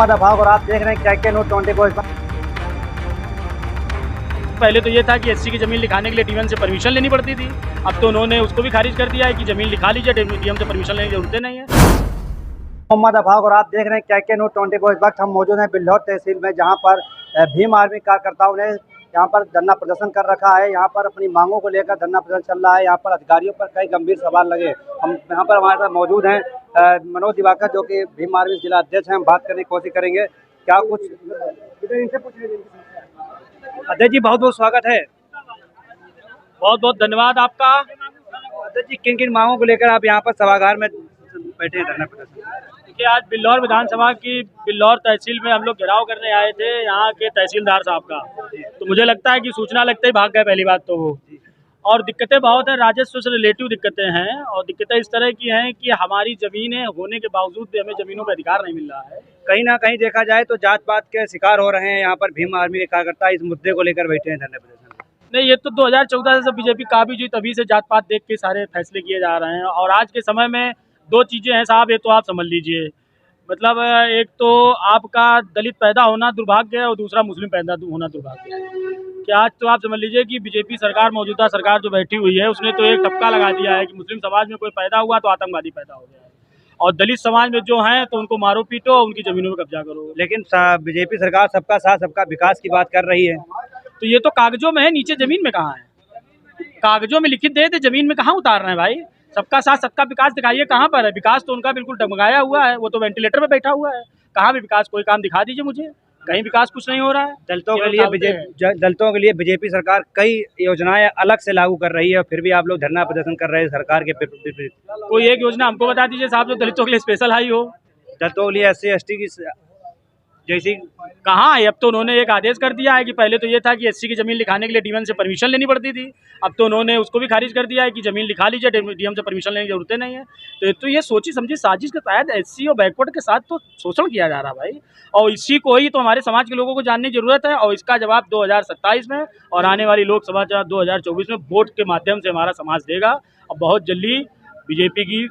दफाव और आप देख रहे हैं क्या नोट 24। पहले तो ये था कि एससी की ज़मीन लिखाने के लिए डीएम से परमिशन लेनी पड़ती थी। अब तो उन्होंने उसको भी खारिज कर दिया है कि ज़मीन लिखा लीजिए, डीएम से परमिशन लेने की जरूरत नहीं है। मोहम्मद अफाक और आप देख रहे हैं क्या नोट 24। इस वक्त हम मौजूद हैं बिल्हौर तहसील में, जहां पर भीम आर्मी कार्यकर्ताओं ने यहाँ पर धरना प्रदर्शन कर रखा है। यहाँ पर अपनी मांगों को लेकर धरना प्रदर्शन चल रहा है। यहाँ पर अधिकारियों पर कई गंभीर सवाल लगे। हम यहाँ पर हमारे साथ मौजूद हैं मनोज दिवाकर, जो कि भीम आर्मी जिला अध्यक्ष हैं। हम बात करने की कोशिश करेंगे। क्या कुछ इनसे पूछ रहे हैं? अध्यक्ष जी, बहुत बहुत स्वागत है। बहुत बहुत धन्यवाद आपका। अध्यक्ष जी, किन किन मांगों को लेकर आप यहाँ पर सभागार में बैठे हैं धरना प्रदर्शन? देखिए, आज बिल्हौर विधानसभा की बिल्हौर तहसील में हम लोग घेराव करने आए थे यहाँ के तहसीलदार साहब का। तो मुझे लगता है कि सूचना लगते ही भाग गए, पहली बात तो वो। और दिक्कतें बहुत हैं, राजस्व से रिलेटिव दिक्कतें हैं। और दिक्कतें इस तरह की हैं कि हमारी ज़मीनें होने के बावजूद भी हमें ज़मीनों पर अधिकार नहीं मिल रहा है। कहीं ना कहीं देखा जाए तो जात पात के शिकार हो रहे हैं। यहाँ पर भीम आर्मी के कार्यकर्ता इस मुद्दे को लेकर बैठे हैं धरना प्रदर्शन। नहीं, ये तो 2014 से बीजेपी काबिज हुई, तभी से जात पात देख के सारे फैसले किए जा रहे हैं। और आज के समय में दो चीज़ें हैं साहब, ये तो आप समझ लीजिए। मतलब एक तो आपका दलित पैदा होना दुर्भाग्य है और दूसरा मुस्लिम पैदा होना दुर्भाग्य है। कि आज तो आप समझ लीजिए कि बीजेपी सरकार, मौजूदा सरकार जो बैठी हुई है, उसने तो एक टपका लगा दिया है कि मुस्लिम समाज में कोई पैदा हुआ तो आतंकवादी पैदा हो गया है, और दलित समाज में जो हैं तो उनको मारो पीटो, उनकी ज़मीनों में कब्जा करो। लेकिन बीजेपी सरकार सबका साथ सबका विकास की बात कर रही है। तो ये तो कागजों में है, नीचे ज़मीन में कहाँ है? कागजों में लिखित दे थे, ज़मीन में कहाँ उतार रहे हैं भाई? सबका साथ सबका विकास दिखाइए, कहाँ पर है विकास? तो उनका बिल्कुल डगमगाया हुआ है, वो तो वेंटिलेटर पे बैठा हुआ है। कहाँ भी विकास? कोई काम दिखा दीजिए मुझे, कहीं विकास कुछ नहीं हो रहा है। दलितों के लिए बीजेपी सरकार कई योजनाएं अलग से लागू कर रही है, फिर भी आप लोग धरना प्रदर्शन कर रहे हैं सरकार के विपरीत। कोई एक योजना हमको बता दीजिए साहब, जो दलितों के लिए स्पेशल आई हो। दलितों के लिए SC ST की जैसी कहाँ है? अब तो उन्होंने एक आदेश कर दिया है कि पहले तो ये था कि एससी की ज़मीन लिखाने के लिए डीएम से परमिशन लेनी पड़ती थी। अब तो उन्होंने उसको भी खारिज कर दिया है कि ज़मीन लिखा लीजिए, डीएम से परमिशन लेने की जरूरत नहीं है। तो ये सोची समझी साजिश के तहत एससी और बैकवर्ड के साथ तो शोषण किया जा रहा भाई। और इसी को ही तो हमारे समाज के लोगों को जानने की जरूरत है। और इसका जवाब 2027 में और आने वाली लोकसभा 2024 में वोट के माध्यम से हमारा समाज देगा। और बहुत जल्दी बीजेपी की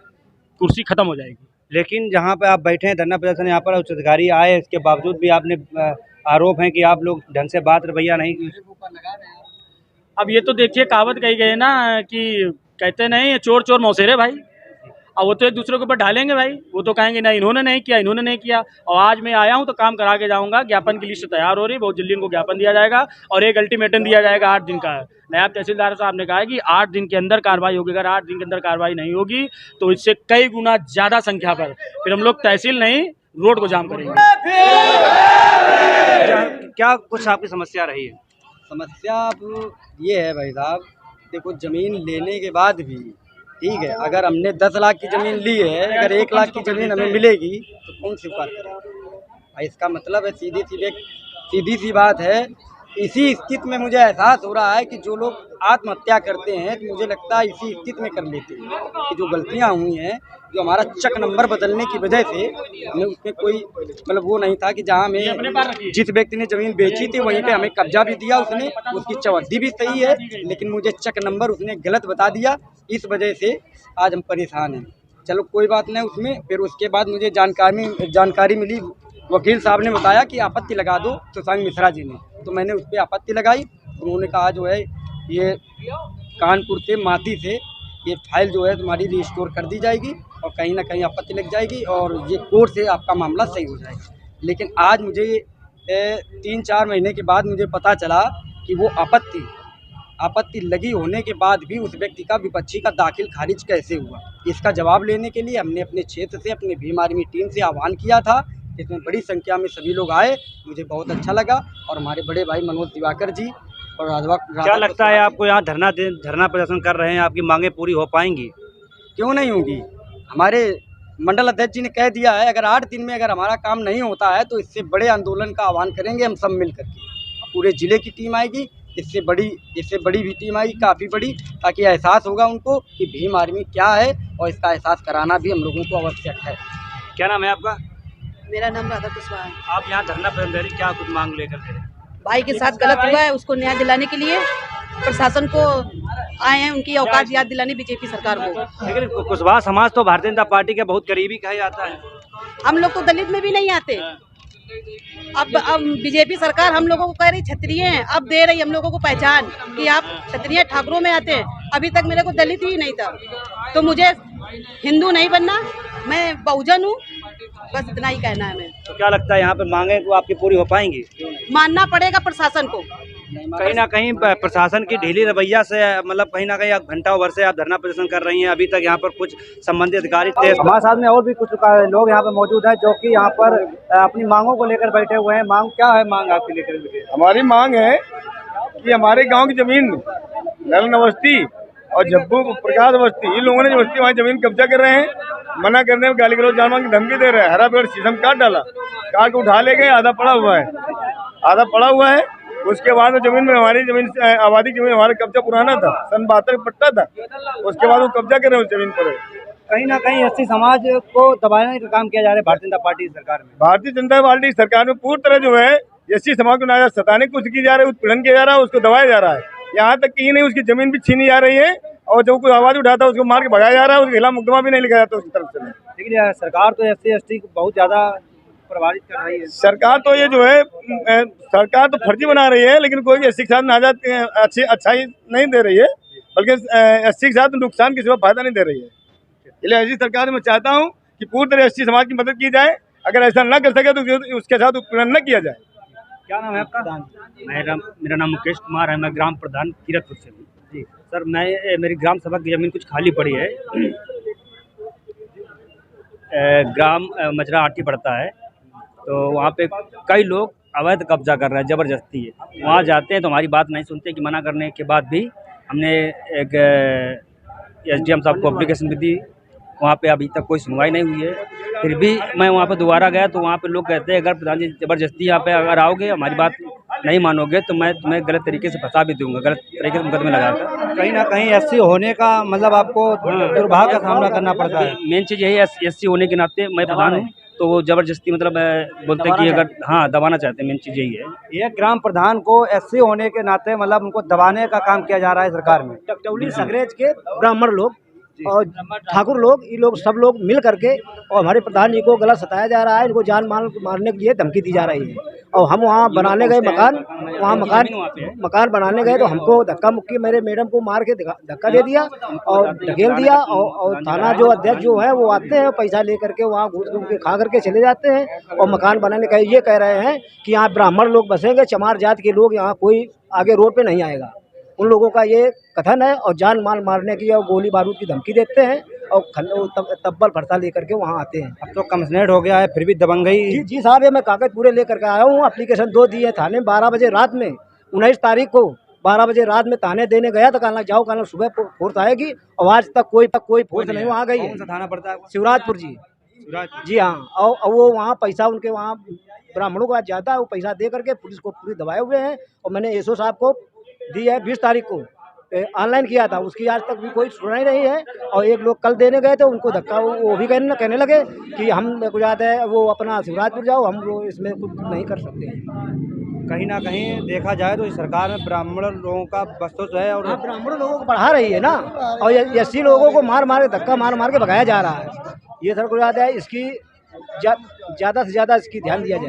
कुर्सी खत्म हो जाएगी। लेकिन जहाँ पे आप बैठे हैं धरना प्रदर्शन, यहाँ पर उच्च अधिकारी आए, इसके बावजूद भी आपने आरोप है कि आप लोग ढंग से बात रवैया नहीं की। अब ये तो देखिए, कहावत कही गई है ना कि कहते नहीं चोर चोर मौसेरे भाई। अब वो तो एक दूसरे के ऊपर ढालेंगे भाई। वो तो कहेंगे ना इन्होंने नहीं किया, इन्होंने नहीं किया। और आज मैं आया हूँ तो काम करा के जाऊँगा। ज्ञापन की लिस्ट तैयार हो रही है, बहुत जल्दी उनको ज्ञापन दिया जाएगा। और एक अल्टीमेटम दिया जाएगा 8 दिन का। नायब तहसीलदार साहब ने कहा है कि 8 दिन के अंदर कार्रवाई होगी। अगर 8 दिन के अंदर कार्रवाई नहीं होगी तो इससे कई गुना ज़्यादा संख्या पर फिर हम लोग तहसील नहीं रोड को जाम करेंगे। क्या कुछ आपकी समस्या रही है? समस्या अब ये है भाई साहब, देखो ज़मीन लेने के बाद भी ठीक है, अगर हमने 10 लाख की ज़मीन ली है, अगर 1 लाख की ज़मीन हमें मिलेगी तो कौन स्वीकार करेगा भाई? इसका मतलब है सीधी सी बात है। इसी स्थिति में मुझे एहसास हो रहा है कि जो लोग आत्महत्या करते हैं तो मुझे लगता है इसी स्थिति में कर लेते हैं कि जो गलतियां हुई हैं, जो हमारा चक नंबर बदलने की वजह से हमें उसमें कोई मतलब वो नहीं था कि जहां हमें जिस व्यक्ति ने ज़मीन बेची थी वहीं पे हमें कब्जा भी दिया उसने, उसकी चौहद्दी भी सही है, लेकिन मुझे चक नंबर उसने गलत बता दिया। इस वजह से आज हम परेशान हैं। चलो कोई बात नहीं उसमें। फिर उसके बाद मुझे जानकारी मिली, वकील साहब ने बताया कि आपत्ति लगा दो शशांक मिश्रा जी ने, तो मैंने उस पर आपत्ति लगाई। उन्होंने कहा जो है ये कानपुर से माती से ये फाइल जो है तुम्हारी रिस्टोर कर दी जाएगी और कहीं ना कहीं आपत्ति लग जाएगी और ये कोर्ट से आपका मामला सही हो जाएगा। लेकिन आज मुझे 3-4 महीने के बाद मुझे पता चला कि वो आपत्ति लगी होने के बाद भी उस व्यक्ति का विपक्षी का दाखिल खारिज कैसे हुआ। इसका जवाब लेने के लिए हमने अपने क्षेत्र से अपने भीम आर्मी टीम से आह्वान किया था। इसमें बड़ी संख्या में सभी लोग आए, मुझे बहुत अच्छा लगा। और हमारे बड़े भाई मनोज दिवाकर जी और क्या लगता है आपको यहाँ धरना प्रदर्शन कर रहे हैं, आपकी मांगें पूरी हो पाएंगी? क्यों नहीं होगी? हमारे मंडल अध्यक्ष जी ने कह दिया है अगर 8 दिन में अगर हमारा काम नहीं होता है तो इससे बड़े आंदोलन का आह्वान करेंगे हम सब मिल करके। पूरे ज़िले की टीम आएगी, इससे बड़ी भी टीम आएगी, काफ़ी बड़ी, ताकि एहसास होगा उनको कि भीम आर्मी क्या है और इसका एहसास कराना भी हम लोगों को आवश्यक है। क्या नाम है आपका? मेरा नाम राधा कुशवाहा है। आप यहाँ धरना प्रदर्शन क्या कुछ मांग लेकर के? भाई के साथ गलत हुआ है, उसको न्याय दिलाने के लिए प्रशासन को आए हैं, उनकी औकात याद दिलाने बीजेपी सरकार को। लेकिन कुशवाहा समाज तो भारतीय जनता पार्टी के बहुत करीबी कहा जाता है। हम लोग तो दलित में भी नहीं आते, अब बीजेपी सरकार हम लोगों को कह रही क्षत्रिय हैं, अब दे रही हम लोगों को पहचान कि आप क्षत्रिय ठाकुरों में आते हैं। अभी तक मेरे को दलित ही नहीं था, तो मुझे हिंदू नहीं बनना, मैं बहुजन हूँ, बस इतना ही कहना है। मैं तो क्या लगता है यहाँ पे मांगे को आपकी पूरी हो पाएंगी? मानना पड़ेगा प्रशासन को। कहीं ना कहीं प्रशासन की ढीली रवैया से मतलब कहीं ना कहीं आप घंटों भर से आप धरना प्रदर्शन कर रही हैं, अभी तक यहाँ पर कुछ संबंधित अधिकारी थे। हमारे साथ में और भी कुछ लोग यहाँ पर मौजूद हैं जो कि यहाँ पर अपनी मांगों को लेकर बैठे हुए हैं। मांग क्या है? मांग आपकी लेकर? हमारी मांग है कि हमारे गांव की जमीन नलन अवस्थी और जब्बू प्रकाश अवस्थी, इन लोगों ने जो बस्ती वहाँ जमीन कब्जा कर रहे हैं, मना करने में गाली गलौज जानवर की धमकी दे रहे हैं। हरा पेड़ शीशम काट डाला, काट के उठा ले गए, आधा पड़ा हुआ है। उसके बाद वो जमीन में हमारी जमीन आबादी की जमीन हमारा कब्जा पुराना था, सन 72 पट्टा था, उसके बाद वो कब्जा कर रहे हैं उस जमीन पर। कहीं ना कहीं एससी समाज को दबाने का काम किया जा रहा है भारतीय जनता पार्टी सरकार में। भारतीय जनता पार्टी सरकार में पूरी तरह जो है एससी समाज को ना सताने की कोशिश की जा रही है, उत्पीड़न किया जा रहा है, उसको दबाया जा रहा है। यहाँ तक कि नहीं, उसकी जमीन भी छीनी जा रही है और जो कोई आवाज उठाता है उसको मार के भगाया जा रहा है, उसके खिलाफ मुकदमा भी नहीं लिखा जाता उसकी तरफ से। लेकिन सरकार तो एससी एसटी को बहुत ज्यादा प्रभावित कर रही है। सरकार तो ये जो है सरकार तो फर्जी बना रही है, लेकिन कोई भी एससी के साथ नाजात अच्छाई नहीं दे रही है, बल्कि एससी के साथ नुकसान के सिवा फायदा नहीं दे रही है। इसलिए ऐसी सरकार मैं चाहता हूँ कि पूरी तरह एससी समाज की मदद की जाए, अगर ऐसा न कर सके तो उसके साथ उत्पीड़न न किया जाए। क्या नाम है आपका? मेरा नाम मुकेश कुमार है, मैं ग्राम प्रधान कीरतपुर से हूँ। जी सर, मेरी ग्राम सभा की ज़मीन कुछ खाली पड़ी है। ग्राम मजरा आटी पड़ता है, तो वहाँ पे कई लोग अवैध कब्जा कर रहे हैं, ज़बरदस्ती है। वहाँ जाते हैं तो हमारी बात नहीं सुनते कि मना करने के बाद भी हमने एक एसडीएम साहब को एप्लीकेशन भी दी, वहाँ पे अभी तक कोई सुनवाई नहीं हुई है। फिर भी मैं वहाँ पे दोबारा गया तो वहाँ पे लोग कहते हैं अगर प्रधान जी ज़बरदस्ती यहाँ पे अगर आओगे, हमारी बात नहीं मानोगे तो मैं तुम्हें गलत तरीके से फंसा भी दूंगा, गलत तरीके से मुकदमे लगाकर। कहीं ना कहीं एससी होने का मतलब आपको दुर्भाग्य का सामना करना पड़ता है। मेन चीज़ यही है, एससी होने के नाते मैं प्रधान हूँ, तो वो ज़बरदस्ती मतलब बोलते हैं कि अगर हाँ दबाना चाहते हैं। मेन चीज़ यही है। ये ग्राम प्रधान को एससी होने के नाते मतलब उनको दबाने का काम किया जा रहा है सरकार में। टकटौली सगरेज के ब्राह्मण लोग और ठाकुर लोग, ये लोग सब लोग मिल करके और हमारे प्रधान जी को गलत सताया जा रहा है, इनको जान माल मारने के लिए धमकी दी जा रही है। और हम वहाँ बनाने गए मकान बनाने गए तो हमको धक्का मुक्की, मेरे मैडम को मार के धक्का दे दिया और ढकेल दिया। और थाना जो अध्यक्ष जो है वो आते हैं पैसा ले करके वहाँ घूस घूस के खा करके चले जाते हैं। और मकान बनाने का ये कह रहे हैं कि यहाँ ब्राह्मण लोग बसेंगे, चमार जात के लोग, यहाँ कोई आगे रोड पे नहीं आएगा। उन लोगों का ये कथन है और जान माल मारने की और गोली बारूद की धमकी देते हैं और तब्बल फरसा लेकर के वहाँ आते हैं। अब तो कमिश्नरेट हो गया है, फिर भी दबंगई। जी साहब, ये मैं कागज पूरे लेकर के आया हूँ, एप्लीकेशन 2 दिए थाने में। 12 बजे रात में 19 तारीख को 12 बजे रात में थाने देने गया तो कहना जाओ, कहना सुबह फोर्स आएगी, और आज तक कोई फोर्स नहीं वहाँ गई है। कौन सा थाना पड़ता है? शिवराजपुर जी। जी हाँ, और वो वहाँ पैसा उनके वहाँ ब्राह्मणों का ज़्यादा है, वो पैसा दे करके पुलिस को पूरी दबाए हुए हैं। और मैंने एसओ साहब को दी है 20 तारीख को, ऑनलाइन किया था, उसकी आज तक भी कोई सुनाई नहीं है। और एक लोग कल देने गए तो उनको धक्का, वो भी कहने लगे कि हम को जाते हैं वो अपना शिवराजपुर जाओ, हम वो इसमें कुछ नहीं कर सकते। कहीं ना कहीं देखा जाए तो सरकार में ब्राह्मण लोगों का वर्चस्व है और ब्राह्मण लोगों को बढ़ा रही है ना, और एससी लोगों को मार के धक्का मार के भगाया जा रहा है। ये सर को याद है, इसकी ज़्यादा से ज़्यादा इसकी ध्यान दिया जाए।